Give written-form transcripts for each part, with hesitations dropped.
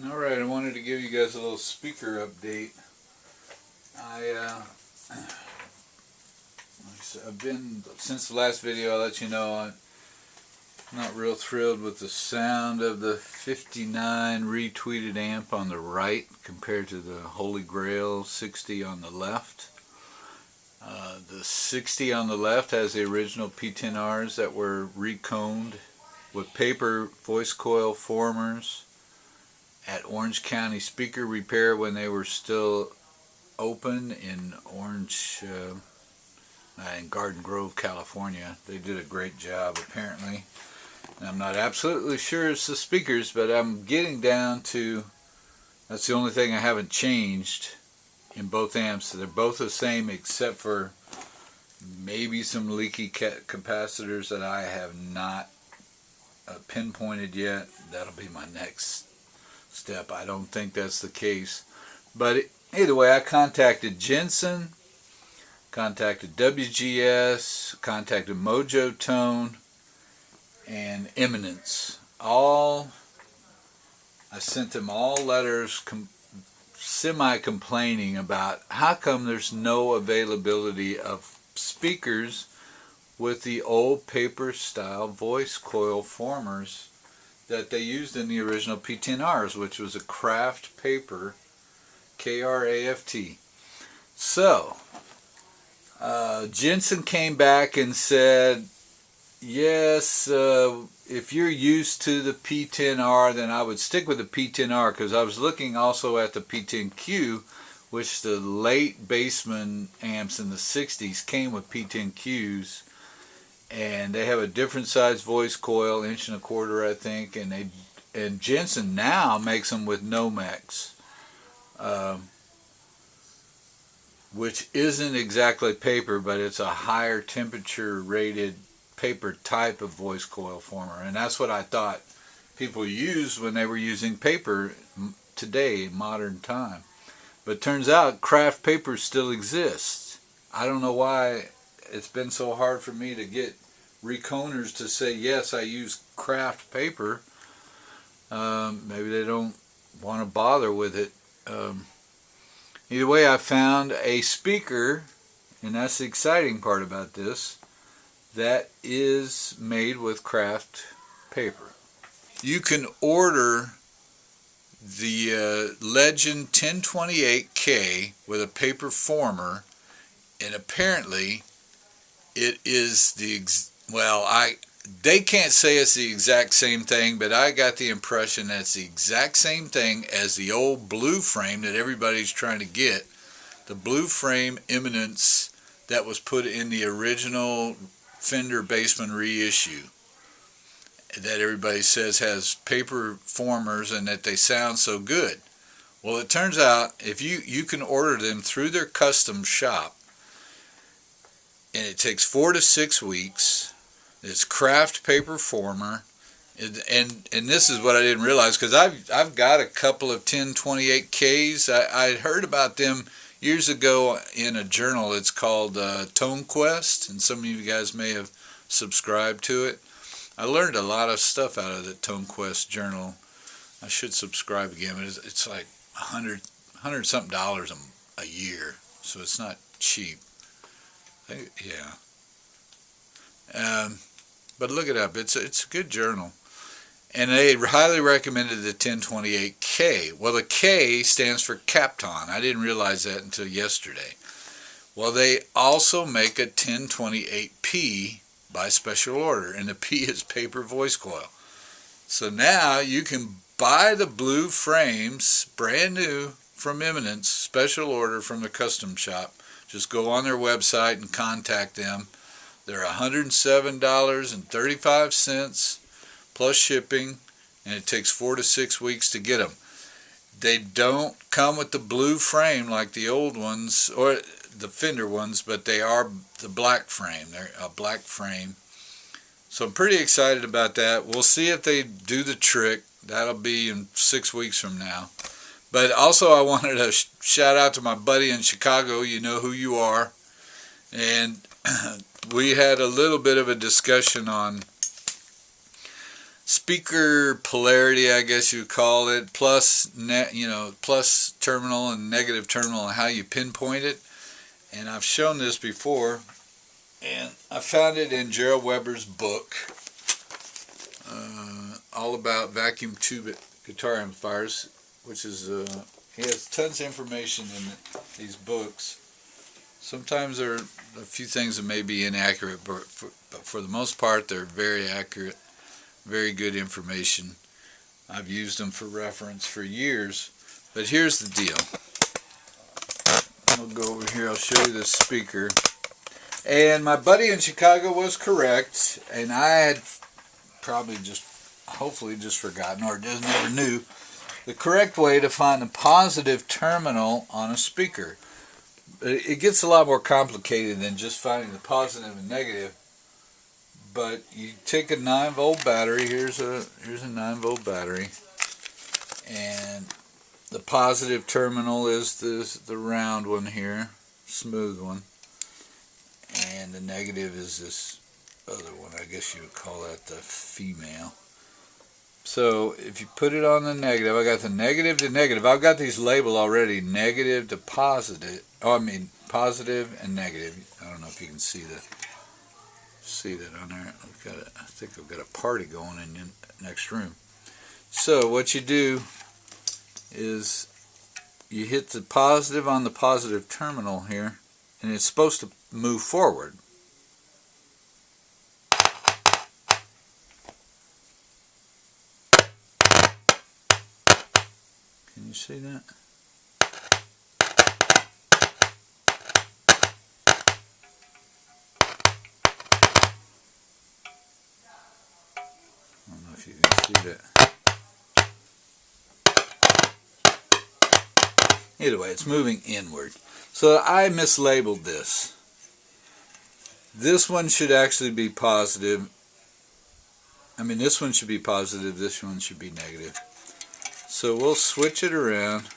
Alright, I wanted to give you guys a little speaker update. I've been, since the last video, I'll let you know, I'm not real thrilled with the sound of the 59 retweeted amp on the right compared to the Holy Grail 60 on the left. The 60 on the left has the original P10Rs that were reconed with paper voice coil formers at Orange County Speaker Repair when they were still open in in Garden Grove, California. They did a great job apparently. And I'm not absolutely sure it's the speakers, but I'm getting down to, that's the only thing I haven't changed in both amps. They're both the same except for maybe some leaky capacitors that I have not pinpointed yet. That'll be my next step. I don't think that's the case. But either way, I contacted Jensen, contacted WGS, contacted Mojo Tone, and Eminence. I sent them all letters semi-complaining about how come there's no availability of speakers with the old paper style voice coil formers that they used in the original P10Rs, which was a craft paper, K-R-A-F-T. So Jensen came back and said, yes, if you're used to the P10R, then I would stick with the P10R, because I was looking also at the P10Q, which the late Bassman amps in the 60s came with P10Qs, and they have a different size voice coil, 1.25 inches I think, and Jensen now makes them with Nomex, which isn't exactly paper, but it's a higher temperature rated paper type of voice coil former, and that's what I thought people used when they were using paper today, modern time. But turns out craft paper still exists. I don't know why it's been so hard for me to get reconers to say yes, I use craft paper. Maybe they don't want to bother with it. Either way, I found a speaker, and that's the exciting part about this, that is made with craft paper. You can order the Legend 1028K with a paper former, and apparently it is they can't say it's the exact same thing, but I got the impression that it's the exact same thing as the old Blue Frame that everybody's trying to get, the Blue Frame Eminence that was put in the original Fender Bassman Reissue, that everybody says has paper formers and that they sound so good. Well, it turns out if you can order them through their custom shop, and it takes 4 to 6 weeks. It's craft paper former, and this is what I didn't realize, because I've got a couple of 1028Ks. I heard about them years ago in a journal. It's called Tone Quest, and some of you guys may have subscribed to it. I learned a lot of stuff out of the Tone Quest journal. I should subscribe again, but it's like $100 something a year, so it's not cheap. Yeah. But look it up. It's a good journal. And they highly recommended the 1028K. Well, the K stands for Kapton. I didn't realize that until yesterday. Well, they also make a 1028P by special order, and the P is paper voice coil. So now you can buy the blue frames, brand new from Eminence, special order from the custom shop. Just go on their website and contact them. They're $107.35 plus shipping, and it takes 4 to 6 weeks to get them. They don't come with the blue frame like the old ones or the Fender ones, but they are the black frame. They're a black frame. So I'm pretty excited about that. We'll see if they do the trick. That'll be in 6 weeks from now. But also I wanted to shout out to my buddy in Chicago. You know who you are. And we had a little bit of a discussion on speaker polarity, I guess you call it, plus plus terminal and negative terminal, and how you pinpoint it. And I've shown this before, and I found it in Gerald Weber's book, all about vacuum tube guitar amplifiers, which is he has tons of information in these books. Sometimes there are a few things that may be inaccurate, but for the most part they're very accurate, very good information. I've used them for reference for years. But here's the deal. I'll go over here, I'll show you this speaker. And my buddy in Chicago was correct, and I had probably hopefully just forgotten, or just never knew the correct way to find the positive terminal on a speaker. It gets a lot more complicated than just finding the positive and negative. But you take a 9-volt battery. Here's a 9-volt battery, and the positive terminal is the round one here, smooth one, and the negative is this other one. I guess you would call that the female. So if you put it on the negative, I got the negative to negative. I've got these labeled already, negative to positive. Oh, I mean positive and negative. I don't know if you can see that on there. I think I've got a party going in the next room. So what you do is you hit the positive on the positive terminal here, and it's supposed to move forward. Can you see that? I don't know if you can see that. Either way, it's moving inward. So I mislabeled this. This one should actually be positive. I mean, this one should be positive, this one should be negative. So we'll switch it around.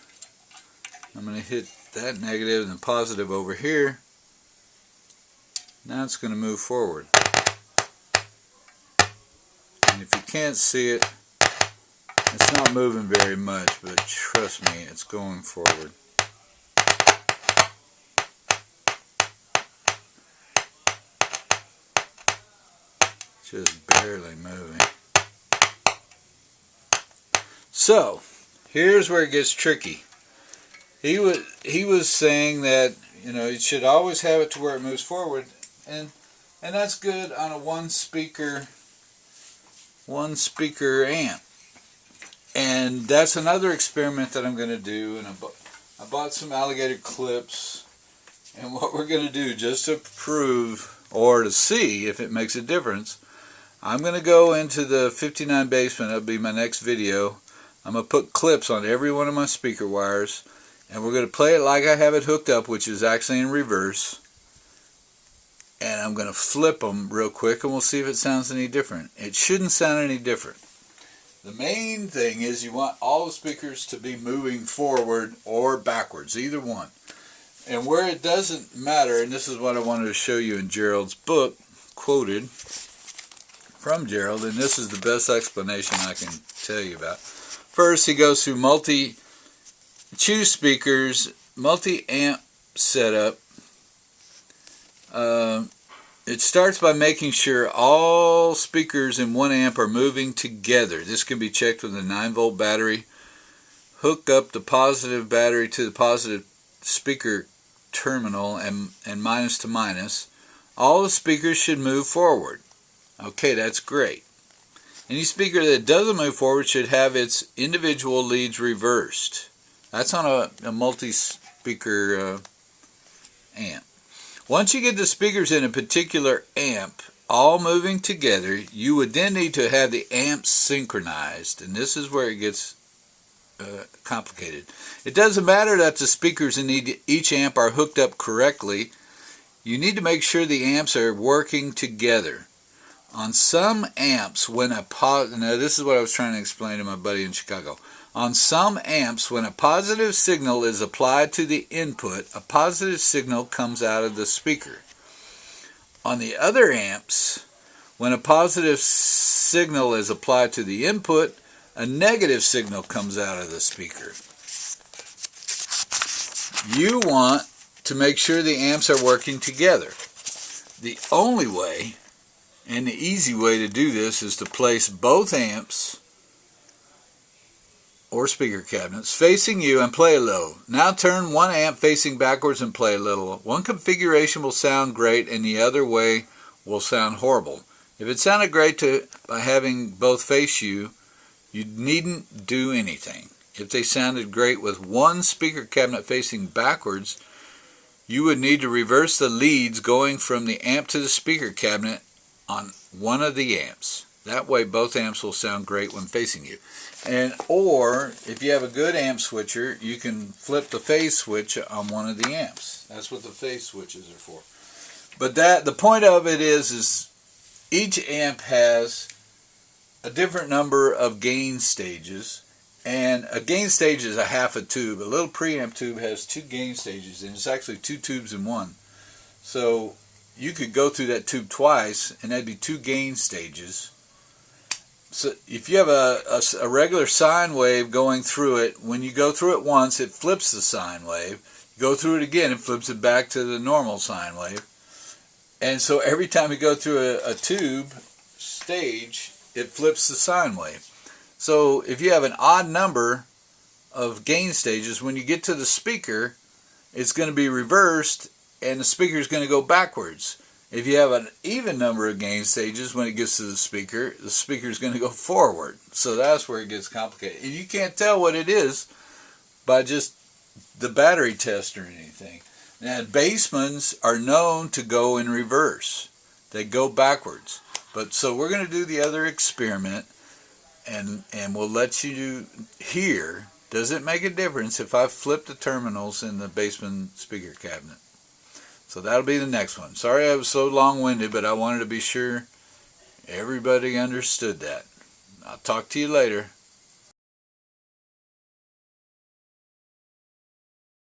I'm going to hit that negative and the positive over here. Now it's going to move forward. And if you can't see it, it's not moving very much, but trust me, it's going forward. Just barely moving. So, here's where it gets tricky. He was saying that, you should always have it to where it moves forward, and that's good on a one speaker amp. And that's another experiment that I'm going to do. And I bought some alligator clips, and what we're going to do, just to prove or to see if it makes a difference, I'm going to go into the 59 Bassman. That'll be my next video. I'm going to put clips on every one of my speaker wires, and we're going to play it like I have it hooked up, which is actually in reverse. And I'm going to flip them real quick, and we'll see if it sounds any different. It shouldn't sound any different. The main thing is you want all the speakers to be moving forward or backwards, either one. And where it doesn't matter, and this is what I wanted to show you in Gerald's book, quoted from Gerald, and this is the best explanation I can tell you about. First, he goes through choose speakers, multi-amp setup. It starts by making sure all speakers in one amp are moving together. This can be checked with a 9-volt battery. Hook up the positive battery to the positive speaker terminal and minus to minus. All the speakers should move forward. Okay, that's great. Any speaker that doesn't move forward should have its individual leads reversed. That's on a multi-speaker amp. Once you get the speakers in a particular amp all moving together, you would then need to have the amps synchronized, and this is where it gets complicated. It doesn't matter that the speakers in each amp are hooked up correctly. You need to make sure the amps are working together. On some amps, now this is what I was trying to explain to my buddy in Chicago. On some amps, when a positive signal is applied to the input, a positive signal comes out of the speaker. On the other amps, When a positive signal is applied to the input, a negative signal comes out of the speaker. You want to make sure the amps are working together. The only way and the easy way to do this is to place both amps or speaker cabinets facing you and play low. Now turn one amp facing backwards and play a little. One configuration will sound great and the other way will sound horrible. If it sounded great by having both face you, you needn't do anything. If they sounded great with one speaker cabinet facing backwards, you would need to reverse the leads going from the amp to the speaker cabinet on one of the amps. That way both amps will sound great when facing you. Or if you have a good amp switcher, you can flip the phase switch on one of the amps. That's what the phase switches are for. But the point of it is each amp has a different number of gain stages, and a gain stage is a half a tube. A little preamp tube has 2 gain stages, and it's actually 2 tubes in one. So you could go through that tube twice, and that'd be 2 gain stages. So if you have a regular sine wave going through it, when you go through it once, it flips the sine wave. You go through it again, it flips it back to the normal sine wave. And so every time you go through a tube stage, it flips the sine wave. So if you have an odd number of gain stages, when you get to the speaker, it's going to be reversed and the speaker is going to go backwards. If you have an even number of gain stages, when it gets to the speaker is going to go forward. So that's where it gets complicated. And you can't tell what it is by just the battery test or anything. Now, Bassmans are known to go in reverse. They go backwards. But so we're going to do the other experiment, and we'll let you hear, does it make a difference if I flip the terminals in the Bassman speaker cabinet? So that'll be the next one. Sorry I was so long-winded, but I wanted to be sure everybody understood that. I'll talk to you later.